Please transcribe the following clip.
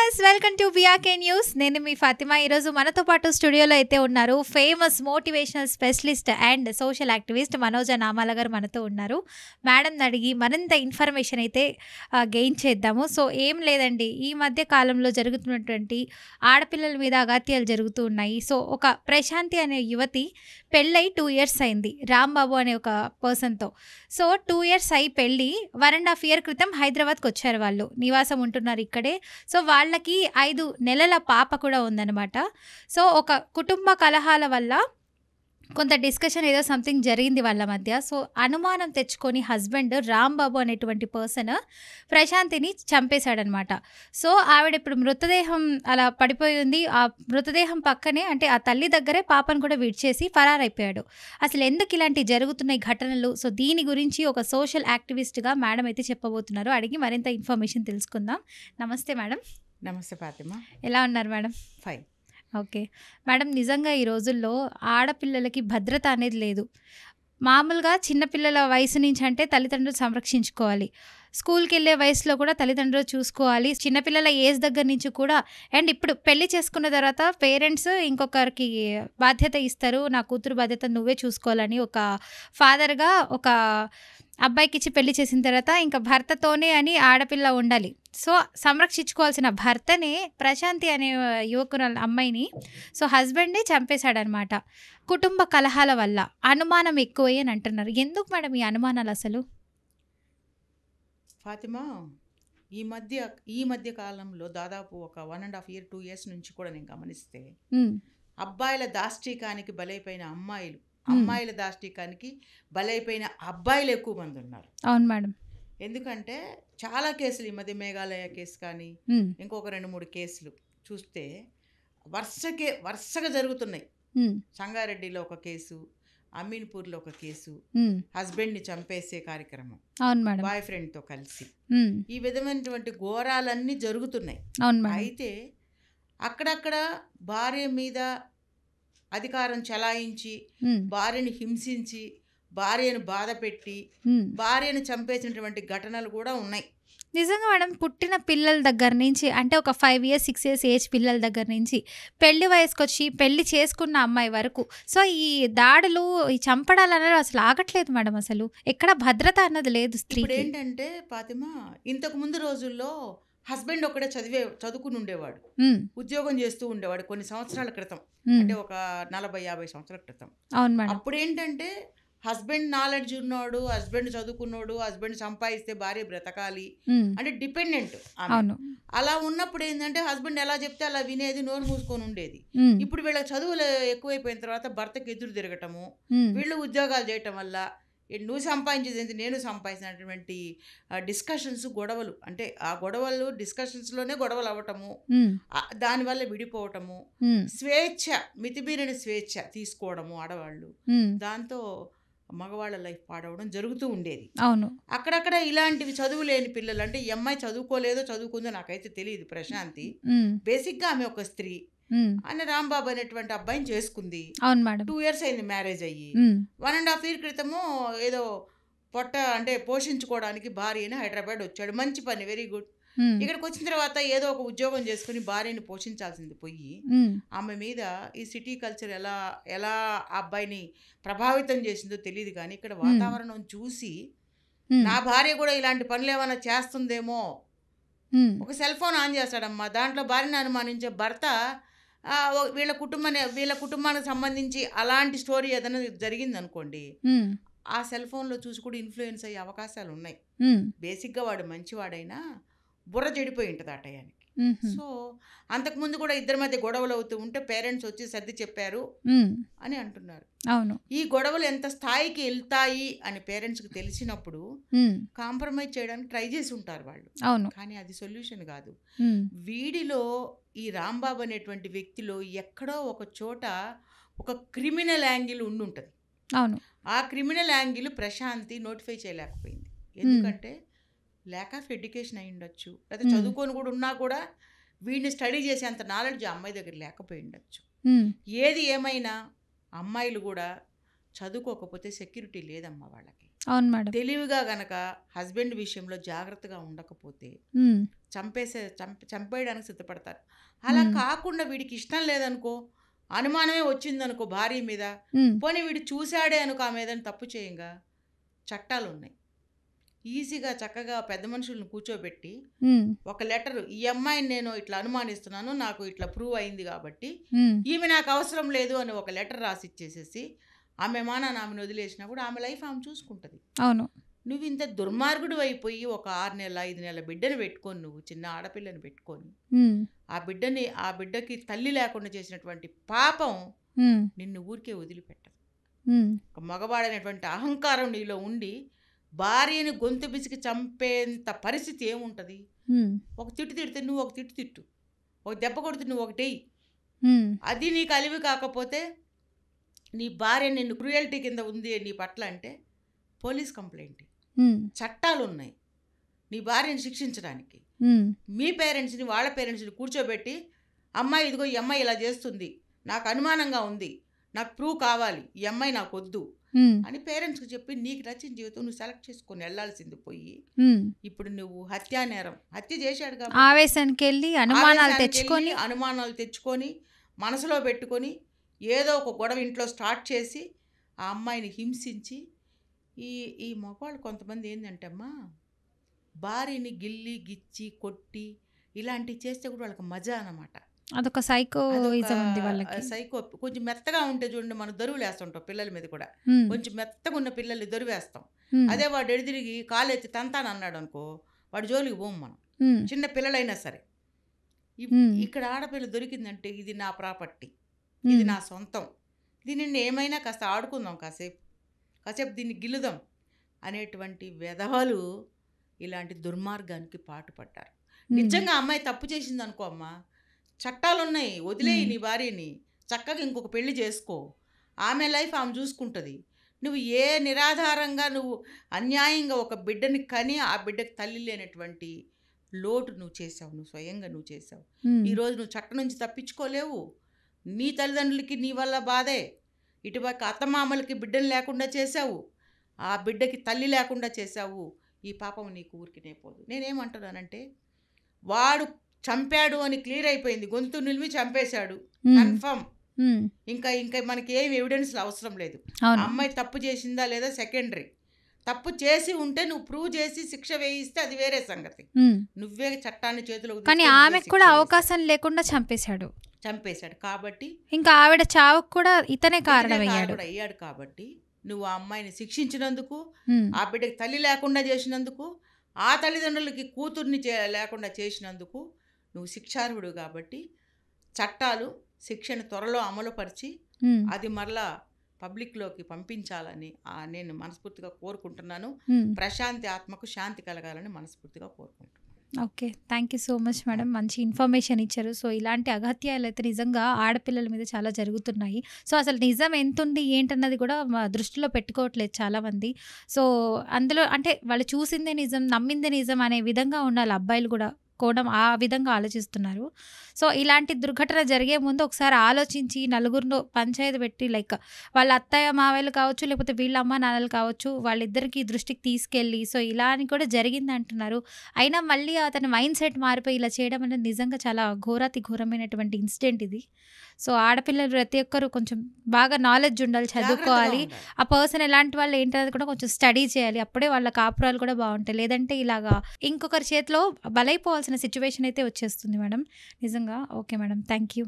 Viewers, welcome to VRK news. నేను మీ ఫాతిమా. ఈరోజు మనతో పాటు స్టూడియోలో అయితే ఉన్నారు famous motivational specialist and social activist Manoja Namala garu మనతో ఉన్నారు. మేడంని అడిగి మరింత ఇన్ఫర్మేషన్ అయితే గెయిన్ చేద్దాము. సో ఏం లేదండి, ఈ మధ్య కాలంలో జరుగుతున్నటువంటి ఆడపిల్లల మీద అఘాత్యాలు జరుగుతూ ఉన్నాయి. సో ఒక ప్రశాంతి అనే యువతి పెళ్ళై 2 years అయింది రాంబాబు అనే ఒక పర్సన్తో. సో 2 years అయి పెళ్ళి 1.5 year క్రితం హైదరాబాద్కి వచ్చారు. వాళ్ళు నివాసం ఉంటున్నారు ఇక్కడే. సో వాళ్ళకి 5 నెలల పాప కూడా ఉందన్నమాట. సో ఒక కుటుంబ కలహాల వల్ల కొంత డిస్కషన్ ఏదో సంథింగ్ జరిగింది వాళ్ళ మధ్య. సో అనుమానం తెచ్చుకొని హస్బెండ్ రాంబాబు అనేటువంటి పర్సన్ ప్రశాంతిని చంపేశాడనమాట. సో ఆవిడ ఇప్పుడు మృతదేహం అలా పడిపోయి ఉంది. ఆ మృతదేహం పక్కనే, అంటే ఆ తల్లి దగ్గరే పాపను కూడా విడిచేసి ఫరారైపోయాడు. అసలు ఎందుకు ఇలాంటి జరుగుతున్నాయి ఘటనలు? సో దీని గురించి ఒక సోషల్ యాక్టివిస్ట్గా మేడం అయితే చెప్పబోతున్నారు. అడిగి మరింత ఇన్ఫర్మేషన్ తెలుసుకుందాం. నమస్తే మేడం. నమస్తే ఫాతిమా. ఎలా ఉన్నారు మేడం? ఫైన్. ఓకే మేడం, నిజంగా ఈ రోజుల్లో ఆడపిల్లలకి భద్రత అనేది లేదు. మామూలుగా చిన్నపిల్లల వయసు నుంచి అంటే తల్లిదండ్రులు సంరక్షించుకోవాలి, స్కూల్కి వెళ్ళే వయసులో కూడా తల్లిదండ్రులు చూసుకోవాలి, చిన్నపిల్లల ఏజ్ దగ్గర నుంచి కూడా. అండ్ ఇప్పుడు పెళ్లి చేసుకున్న తర్వాత పేరెంట్స్ ఇంకొకరికి బాధ్యత ఇస్తారు, నా కూతురు బాధ్యత నువ్వే చూసుకోవాలని ఒక ఫాదర్గా ఒక అబ్బాయికి ఇచ్చి పెళ్లి చేసిన తర్వాత ఇంకా భర్తతోనే అని ఆడపిల్ల ఉండాలి. సో సంరక్షించుకోవాల్సిన భర్తనే ప్రశాంతి అనే యువకురాలు అమ్మాయిని సో హస్బెండే చంపేశాడనమాట. కుటుంబ కలహాల వల్ల అనుమానం ఎక్కువయ్యి అని అంటున్నారు. ఎందుకు మేడం ఈ అనుమానాలు అసలు? ఫాతిమా, ఈ మధ్య కాలంలో దాదాపు ఒక 1.5 year 2 years నుంచి కూడా నేను గమనిస్తే అబ్బాయిల దాష్టీకానికి బలైపోయిన అమ్మాయిల దాష్టీకానికి బలైపోయిన అబ్బాయిలు ఎక్కువ మంది ఉన్నారు. అవును మేడం. ఎందుకంటే చాలా కేసులు ఈ మధ్య మేఘాలయ కేసు కానీ ఇంకొక 2-3 కేసులు చూస్తే వరుసగా జరుగుతున్నాయి. సంగారెడ్డిలో ఒక కేసు, అమీన్పూర్లో ఒక కేసు, హస్బెండ్ని చంపేసే కార్యక్రమం బాయ్ ఫ్రెండ్తో కలిసి, ఈ విధమైనటువంటి ఘోరాలన్నీ జరుగుతున్నాయి. అయితే అక్కడక్కడ భార్య మీద అధికారం చలాయించి భార్యని హింసించి భార్యను బాధ పెట్టి భార్యను చంపేసినటువంటి ఘటనలు కూడా ఉన్నాయి. నిజంగా మేడం, పుట్టిన పిల్లల దగ్గర నుంచి, అంటే ఒక 5 years 6 years ఏజ్ పిల్లల దగ్గర నుంచి పెళ్లి వయసుకు వచ్చి పెళ్లి చేసుకున్న అమ్మాయి వరకు సో ఈ దాడులు, ఈ చంపడాలు అనేది అసలు ఆగట్లేదు మేడం. అసలు ఎక్కడ భద్రత అన్నది లేదు స్త్రీ. ఇప్పుడు ఏంటంటే ఫాతిమా, ఇంతకు ముందు రోజుల్లో హస్బెండ్ ఒక్కడే చదువుకుని ఉండేవాడు, ఉద్యోగం చేస్తూ ఉండేవాడు కొన్ని సంవత్సరాల క్రితం, అంటే ఒక 40-50 సంవత్సరాల క్రితం. అవును మేడం. అప్పుడు ఏంటంటే హస్బెండ్ నాలెడ్జ్ ఉన్నాడు, హస్బెండ్ చదువుకున్నాడు, హస్బెండ్ సంపాదిస్తే భార్య బ్రతకాలి అంటే డిపెండెంట్. అలా ఉన్నప్పుడు ఏంటంటే హస్బెండ్ ఎలా చెప్తే అలా వినేది, నోరు మూసుకొని ఉండేది. ఇప్పుడు వీళ్ళకి చదువులు ఎక్కువైపోయిన తర్వాత భర్తకి ఎదురు తిరగటము, వీళ్ళు ఉద్యోగాలు చేయటం వల్ల నువ్వు సంపాదించేది ఏంటి, నేను సంపాదించినటువంటి డిస్కషన్స్, గొడవలు, అంటే ఆ గొడవలు డిస్కషన్స్లోనే గొడవలు అవ్వటము, దానివల్ల విడిపోవటము, స్వేచ్ఛ, మితిమీరిన స్వేచ్ఛ తీసుకోవడము ఆడవాళ్ళు, దాంతో మగవాళ్ళ లైఫ్ పాడవడం జరుగుతూ ఉండేది. అవును. అక్కడక్కడ ఇలాంటివి చదువు లేని పిల్లలు, అంటే ఈ అమ్మాయి చదువుకోలేదో చదువుకుందో నాకైతే తెలియదు. ప్రశాంతి బేసిక్గా ఆమె ఒక స్త్రీ అని రాంబాబు అనేటువంటి అబ్బాయిని చేసుకుంది. 2 years అయింది మ్యారేజ్ అయ్యి. 1.5 year క్రితము ఏదో అంటే పోషించుకోవడానికి భార్యని హైదరాబాద్ వచ్చాడు. మంచి పని, వెరీ గుడ్. ఇక్కడికి వచ్చిన తర్వాత ఏదో ఒక ఉద్యోగం చేసుకుని భార్యని పోషించాల్సింది పోయి ఆమె మీద ఈ సిటీ కల్చర్ ఎలా ఆ అబ్బాయిని ప్రభావితం చేసిందో తెలియదు. కానీ ఇక్కడ వాతావరణం చూసి నా భార్య కూడా ఇలాంటి పనులు ఏమైనా చేస్తుందేమో, ఒక సెల్ ఫోన్ ఆన్ చేస్తాడమ్మా, దాంట్లో భార్యని అనుమానించే భర్త వీళ్ళ కుటుంబానికి సంబంధించి అలాంటి స్టోరీ ఏదైనా జరిగింది అనుకోండి, ఆ సెల్ ఫోన్లో చూసి కూడా ఇన్ఫ్లుయెన్స్ అయ్యే అవకాశాలు ఉన్నాయి. బేసిక్గా వాడు మంచివాడైనా బుర్ర చెడిపోయి ఉంటుంది ఆ టయానికి. సో అంతకుముందు కూడా ఇద్దరి మధ్య గొడవలు అవుతూ ఉంటే పేరెంట్స్ వచ్చి సర్ది చెప్పారు అని అంటున్నారు. అవును. ఈ గొడవలు ఎంత స్థాయికి వెళ్తాయి అని పేరెంట్స్కి తెలిసినప్పుడు కాంప్రమైజ్ చేయడానికి ట్రై చేసి ఉంటారు వాళ్ళు. అవును. కానీ అది సొల్యూషన్ కాదు. వీడిలో ఈ రాంబాబు అనేటువంటి వ్యక్తిలో ఎక్కడో ఒక చోట ఒక క్రిమినల్ యాంగిల్ ఉండుంటుంది. అవును. ఆ క్రిమినల్ యాంగిల్ ప్రశాంతి నోటిఫై చేయలేకపోయింది. ఎందుకంటే ల్యాక్ ఆఫ్ ఎడ్యుకేషన్ అయి ఉండొచ్చు, లేదా చదువుకొని కూడా ఉన్నా కూడా వీడిని స్టడీ చేసేంత నాలెడ్జ్ ఆ అమ్మాయి దగ్గర లేకపోయి ఉండొచ్చు. ఏది ఏమైనా అమ్మాయిలు కూడా చదువుకోకపోతే సెక్యూరిటీ లేదమ్మా వాళ్ళకి. అవును మేడం. తెలివిగా గనక హస్బెండ్ విషయంలో జాగ్రత్తగా ఉండకపోతే చంపేయడానికి సిద్ధపడతారు. అలా కాకుండా వీడికి ఇష్టం లేదనుకో, అనుమానమే వచ్చిందనుకో భార్య మీద, పోనీ వీడు చూశాడే అనుకో ఆ మీద తప్పు చేయంగా చట్టాలు ఉన్నాయి. ఈజీగా చక్కగా పెద్ద మనుషులను కూర్చోబెట్టి ఒక లెటర్, ఈ అమ్మాయిని నేను ఇట్లా అనుమానిస్తున్నాను, నాకు ఇట్లా ప్రూవ్ అయింది కాబట్టి ఈమె నాకు అవసరం లేదు అని ఒక లెటర్ రాసి ఇచ్చేసేసి ఆమె ఆమెను వదిలేసినా కూడా ఆమె లైఫ్ ఆమె చూసుకుంటుంది. అవును. నువ్వు ఇంత దుర్మార్గుడు అయిపోయి ఒక 6 నెలల 5 నెలల బిడ్డను పెట్టుకొని, నువ్వు చిన్న ఆడపిల్లని పెట్టుకొని ఆ బిడ్డకి తల్లి లేకుండా చేసినటువంటి పాపం నిన్ను ఊరికే వదిలిపెట్టదు. ఒక మగవాడైనటువంటి అహంకారం నీలో ఉండి భార్యని గొంతు బిసికి చంపేంత పరిస్థితి ఏముంటుంది? ఒక తిట్టు తిడితే నువ్వు ఒక తిట్టు తిట్టు, ఒక దెబ్బ కొడితే నువ్వు ఒకటేయి. అది నీకు అలివి కాకపోతే, నీ భార్య నిన్ను క్రూయల్టీ కింద ఉంది నీ పట్ల అంటే పోలీస్ కంప్లైంట్. చట్టాలు ఉన్నాయి నీ భార్యని శిక్షించడానికి. మీ పేరెంట్స్ని వాళ్ళ పేరెంట్స్ని కూర్చోబెట్టి, అమ్మాయి ఇదిగో ఈ అమ్మాయి ఇలా చేస్తుంది, నాకు అనుమానంగా ఉంది, నాకు ప్రూవ్ కావాలి, ఈ అమ్మాయి నాకు వద్దు అని పేరెంట్స్కి చెప్పి నీకు నచ్చిన జీవితం నువ్వు సెలెక్ట్ చేసుకొని వెళ్ళాల్సింది పోయి, ఇప్పుడు నువ్వు హత్య చేశాడు కాబట్టి ఆవేశానికి వెళ్ళి అనుమానాలు తెచ్చుకొని మనసులో పెట్టుకొని ఏదో ఒక గొడవ ఇంట్లో స్టార్ట్ చేసి ఆ అమ్మాయిని హింసించి, ఈ మగవాళ్ళు కొంతమంది ఏంటంటే అమ్మా, భార్యని గిల్లి గిచ్చి కొట్టి ఇలాంటివి చేస్తే కూడా వాళ్ళకి మజా అన్నమాట. అదొక సైకోయిజం ఉంది వాళ్ళకి. సైకో కొంచెం మెత్తగా ఉంటే చూడండి, మనం దరువులు వేస్తుంటాం పిల్లల మీద కూడా. కొంచెం మెత్తగా ఉన్న పిల్లల్ని దరువు వేస్తాం. అదే వాడు ఎడిదిరిగి కాలెత్తి తంతాను అన్నాడు అనుకో, వాడు జోలికి పోము మనం, చిన్న పిల్లలైనా సరే. ఇక్కడ ఆడపిల్ల దొరికిందంటే ఇది నా ప్రాపర్టీ, ఇది నా సొంతం, దీనిని ఏమైనా కాస్త ఆడుకుందాం, కాసేపు దీన్ని గిల్లుదాం అనేటువంటి వెధవలు ఇలాంటి దుర్మార్గానికి పాటుపడ్డారు. నిజంగా అమ్మాయి తప్పు చేసింది అనుకో అమ్మా, చట్టాలు ఉన్నాయి, వదిలేయి నీ భార్యని, చక్కగా ఇంకొక పెళ్లి చేసుకో, ఆమె లైఫ్ ఆమె చూసుకుంటుంది. నువ్వు ఏ నిరాధారంగా నువ్వు అన్యాయంగా ఒక బిడ్డని కని ఆ బిడ్డకి తల్లి లేనటువంటి లోటు నువ్వు చేసావు, నువ్వు స్వయంగా నువ్వు చేసావు. ఈరోజు నువ్వు చట్టం నుంచి తప్పించుకోలేవు. నీ తల్లిదండ్రులకి నీ వల్ల బాధే, ఇటుపక్క అత్తమామలకి బిడ్డను లేకుండా చేసావు, ఆ బిడ్డకి తల్లి లేకుండా చేసావు. ఈ పాపం నీకు ఊరికినే పోదు. నేనేమంటున్నానంటే, వాడు చంపాడు అని క్లియర్ అయిపోయింది, గొంతు నిలిమి చంపేశాడు కన్ఫర్మ్. ఇంకా మనకి ఏం ఎవిడెన్స్ అవసరం లేదు. అమ్మాయి తప్పు చేసిందా లేదా సెకండరీ. తప్పు చేసి ఉంటే నువ్వు ప్రూవ్ చేసి శిక్ష వేయిస్తే అది వేరే సంగతి. నువ్వే చట్టాన్ని చేతిలో, కానీ ఆమెకు కూడా అవకాశం లేకుండా చంపేశాడు కాబట్టి ఇంకా ఆవిడ చావుకు కూడా ఇతనే కారణమయ్యాడు కాబట్టి నువ్వు ఆ అమ్మాయిని శిక్షించినందుకు, ఆ బిడ్డకి తల్లి లేకుండా చేసినందుకు, ఆ తల్లిదండ్రులకి కూతుర్ని లేకుండా చేసినందుకు నువ్వు శిక్షార్హుడు. కాబట్టి చట్టాలు శిక్షను త్వరలో అమలుపరిచి అది మరలా పబ్లిక్లోకి పంపించాలని నేను మనస్ఫూర్తిగా కోరుకుంటున్నాను. ప్రశాంతి ఆత్మకు శాంతి కలగాలని మనస్ఫూర్తిగా కోరుకుంటున్నాను. Okay, thank you so much madam, మంచి ఇన్ఫర్మేషన్ ఇచ్చారు. సో ఇలాంటి అఘాత్యాలు అయితే నిజంగా ఆడపిల్లల మీద చాలా జరుగుతున్నాయి. సో అసలు నిజం ఎంతుంది ఏంటన్నది కూడా దృష్టిలో పెట్టుకోవట్లేదు చాలామంది. సో అందులో అంటే వాళ్ళు చూసిందే నిజం, నమ్మిందే నిజం అనే విధంగా ఉండాలి అబ్బాయిలు కూడా ఆ విధంగా ఆలోచిస్తున్నారు. సో ఇలాంటి దుర్ఘటన జరిగే ముందు ఒకసారి ఆలోచించి నలుగురిలో పంచాయతీ పెట్టి, లైక్ వాళ్ళ అత్తయ్య మావయ్యలు కావచ్చు, లేకపోతే వీళ్ళ అమ్మ నాన్నలు కావచ్చు, వాళ్ళిద్దరికి దృష్టికి తీసుకెళ్ళి, సో ఇలా అని కూడా జరిగింది అంటున్నారు. అయినా మళ్ళీ అతని మైండ్ సెట్ మారిపోయి ఇలా చేయడం అనేది నిజంగా చాలా ఘోరమైనటువంటి ఇన్సిడెంట్ ఇది. సో ఆడపిల్లలు ప్రతి ఒక్కరు కొంచెం బాగా నాలెడ్జ్ ఉండాలి, చదువుకోవాలి, ఆ పర్సన్ ఎలాంటి వాళ్ళు ఏంటనేది కూడా కొంచెం స్టడీ చేయాలి. అప్పుడే వాళ్ళ కాపురాలు కూడా బాగుంటాయి. లేదంటే ఇలాగా ఇంకొకరి చేతిలో బలైపోవాల్సిన సిచ్యువేషన్ అయితే వచ్చేస్తుంది మేడం నిజంగా. Okay madam, thank you.